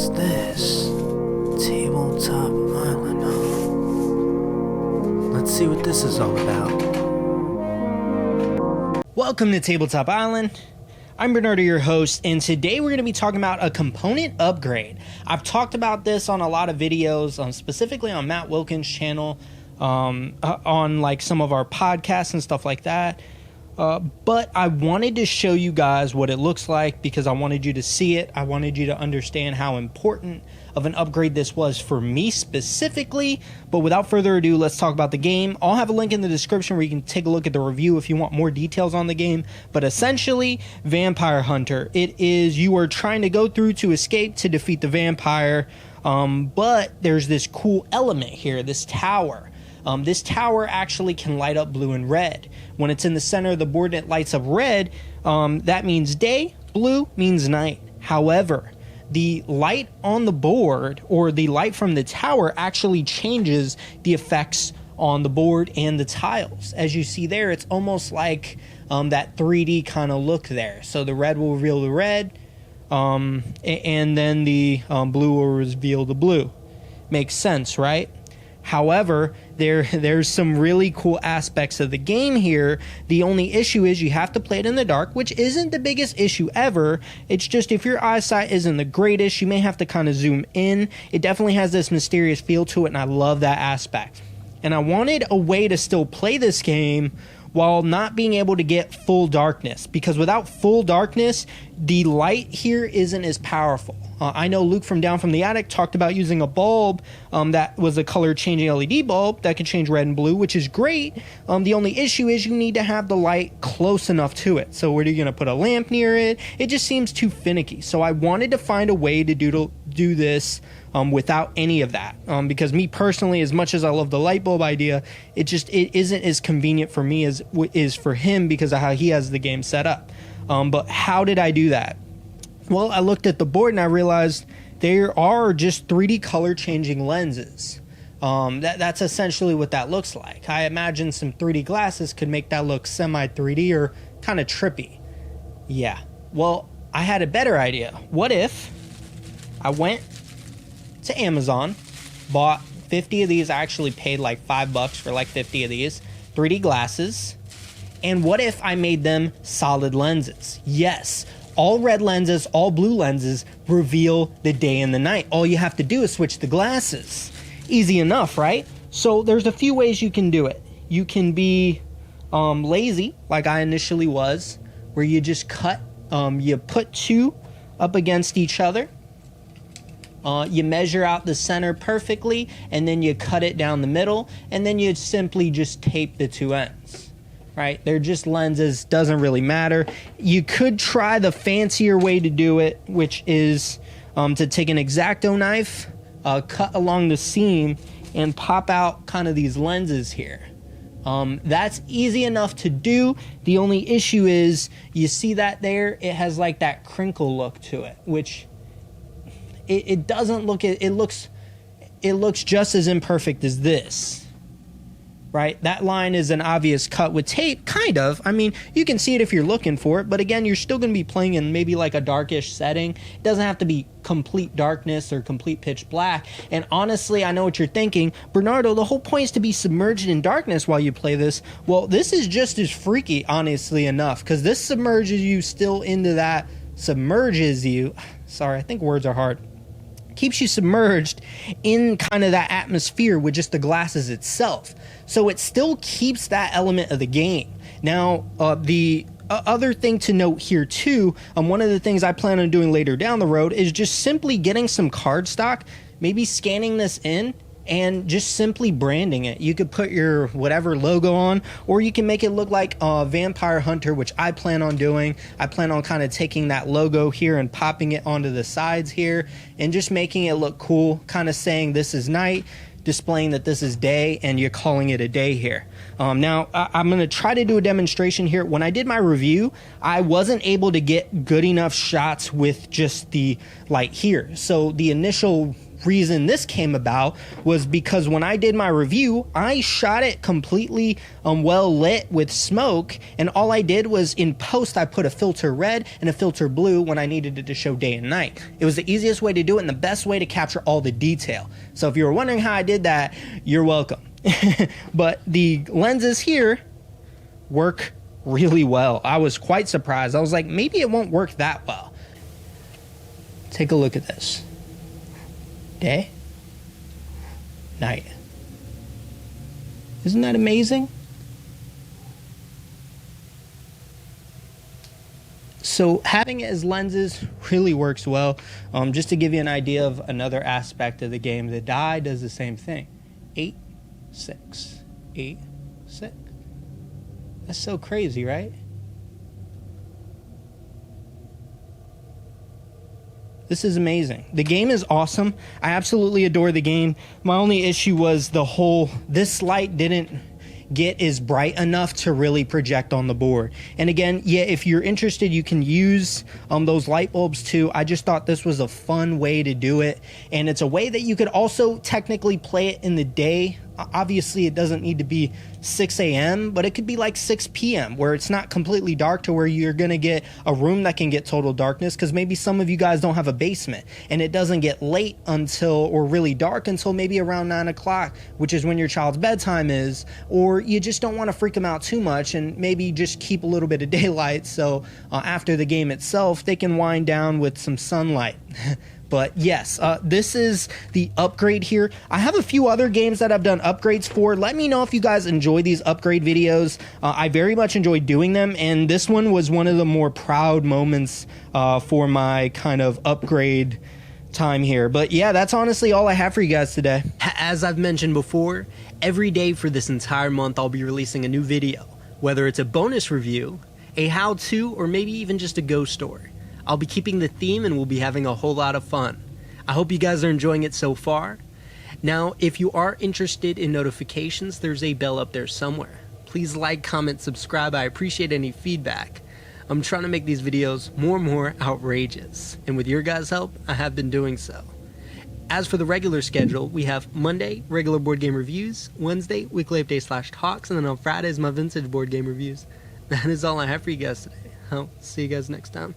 What's this? Tabletop Island, huh? Let's see what this is all about. Welcome to Tabletop Island. I'm Bernardo, your host, and today we're going to be talking about a component upgrade. I've talked about this on a lot of videos, specifically on Matt Wilkins' channel, on like some of our podcasts and stuff like that. But I wanted to show you guys what it looks like because I wanted you to see it. I wanted you to understand how important of an upgrade this was for me specifically. But without further ado, let's talk about the game. I'll have a link in the description where you can take a look at the review if you want more details on the game. But essentially, Vampire Hunter. It is, you are trying to go through to escape to defeat the vampire. But there's this cool element here, this tower. This tower actually can light up blue and red. When it's in the center of the board and it lights up red, that means day, blue means night. However, the light on the board or the light from the tower actually changes the effects on the board and the tiles. As you see there, it's almost like that 3D kind of look there. So the red will reveal the red, and then the blue will reveal the blue. Makes sense, right? However, there's some really cool aspects of the game here. The only issue is you have to play it in the dark, which isn't the biggest issue ever. It's just if your eyesight isn't the greatest, you may have to kind of zoom in. It definitely has this mysterious feel to it, and I love that aspect. And I wanted a way to still play this game while not being able to get full darkness, because without full darkness, the light here isn't as powerful. I know Luke from Down from the Attic talked about using a bulb that was a color changing LED bulb that could change red and blue, which is great. The only issue is you need to have the light close enough to it. So where are you going to put a lamp near it? It just seems too finicky. So I wanted to find a way to do this without any of that, because me personally, as much as I love the light bulb idea, it isn't as convenient for me as it is for him because of how he has the game set up. But how did I do that? Well, I looked at the board and I realized there are just 3D color changing lenses. That's essentially what that looks like. I imagine some 3D glasses could make that look semi 3D or kind of trippy. Yeah. Well, I had a better idea. What if I went to Amazon, bought 50 of these. I actually paid like $5 for like 50 of these 3D glasses. And what if I made them solid lenses? Yes, all red lenses, all blue lenses reveal the day and the night. All you have to do is switch the glasses. Easy enough, right? So there's a few ways you can do it. You can be lazy, like I initially was, where you just you put two up against each other. You measure out the center perfectly, and then you cut it down the middle, and then you simply just tape the two ends. Right? They're just lenses, doesn't really matter. You could try the fancier way to do it, which is to take an X-Acto knife, cut along the seam, and pop out kind of these lenses here. That's easy enough to do. The only issue is, you see that there? It has like that crinkle look to it, which it doesn't look, it looks just as imperfect as this. Right? That line is an obvious cut with tape, kind of. I mean, you can see it if you're looking for it, but again, you're still going to be playing in maybe like a darkish setting. It doesn't have to be complete darkness or complete pitch black. And honestly, I know what you're thinking. Bernardo, the whole point is to be submerged in darkness while you play this. Well, this is just as freaky, honestly enough, because this submerges you still into that, sorry, I think words are hard. Keeps you submerged in kind of that atmosphere with just the glasses itself. So it still keeps that element of the game. Now, the other thing to note here too, one of the things I plan on doing later down the road is just simply getting some cardstock, maybe scanning this in, and just simply branding it. You could put your whatever logo on, or you can make it look like Vampire Hunter, which I plan on doing. I plan on kind of taking that logo here and popping it onto the sides here and just making it look cool, kind of saying this is night, displaying that this is day, and you're calling it a day here. Now, I'm going to try to do a demonstration here. When I did my review, I wasn't able to get good enough shots with just the light here. So the initial reason this came about was because when I did my review, I shot it completely well lit with smoke, and all I did was in post I put a filter red and a filter blue when I needed it to show day and night. It was the easiest way to do it and the best way to capture all the detail. So if you were wondering how I did that, you're welcome. But the lenses here work really well. I was quite surprised. I was like, maybe it won't work that well. Take a look at this. Day, night. Isn't that amazing? So having it as lenses really works well. Just to give you an idea of another aspect of the game, the die does the same thing. 8, 6, 8, 6. That's so crazy, right? This is amazing. The game is awesome. I absolutely adore the game. My only issue was this light didn't get is bright enough to really project on the board. And again, yeah, if you're interested, you can use those light bulbs too. I just thought this was a fun way to do it, and it's a way that you could also technically play it in the day. Obviously it doesn't need to be 6 a.m., but it could be like 6 p.m. where it's not completely dark to where you're gonna get a room that can get total darkness, because maybe some of you guys don't have a basement and it doesn't get late until, or really dark until maybe around 9 o'clock, which is when your child's bedtime is, or you just don't want to freak them out too much and maybe just keep a little bit of daylight so after the game itself they can wind down with some sunlight. But yes, this is the upgrade here. I have a few other games that I've done upgrades for. Let me know if you guys enjoy these upgrade videos. I very much enjoy doing them, and this one was one of the more proud moments for my kind of upgrade time here. But yeah, that's honestly all I have for you guys today. As I've mentioned before, every day for this entire month I'll be releasing a new video, whether it's a bonus review, a how-to, or maybe even just a ghost story. I'll be keeping the theme and we'll be having a whole lot of fun. I hope you guys are enjoying it so far. Now, if you are interested in notifications, there's a bell up there somewhere. Please like, comment, subscribe. I appreciate any feedback. I'm trying to make these videos more and more outrageous, and with your guys' help, I have been doing so. As for the regular schedule, we have Monday, regular board game reviews, Wednesday, weekly update / talks, and then on Fridays, my vintage board game reviews. That is all I have for you guys today. I'll see you guys next time.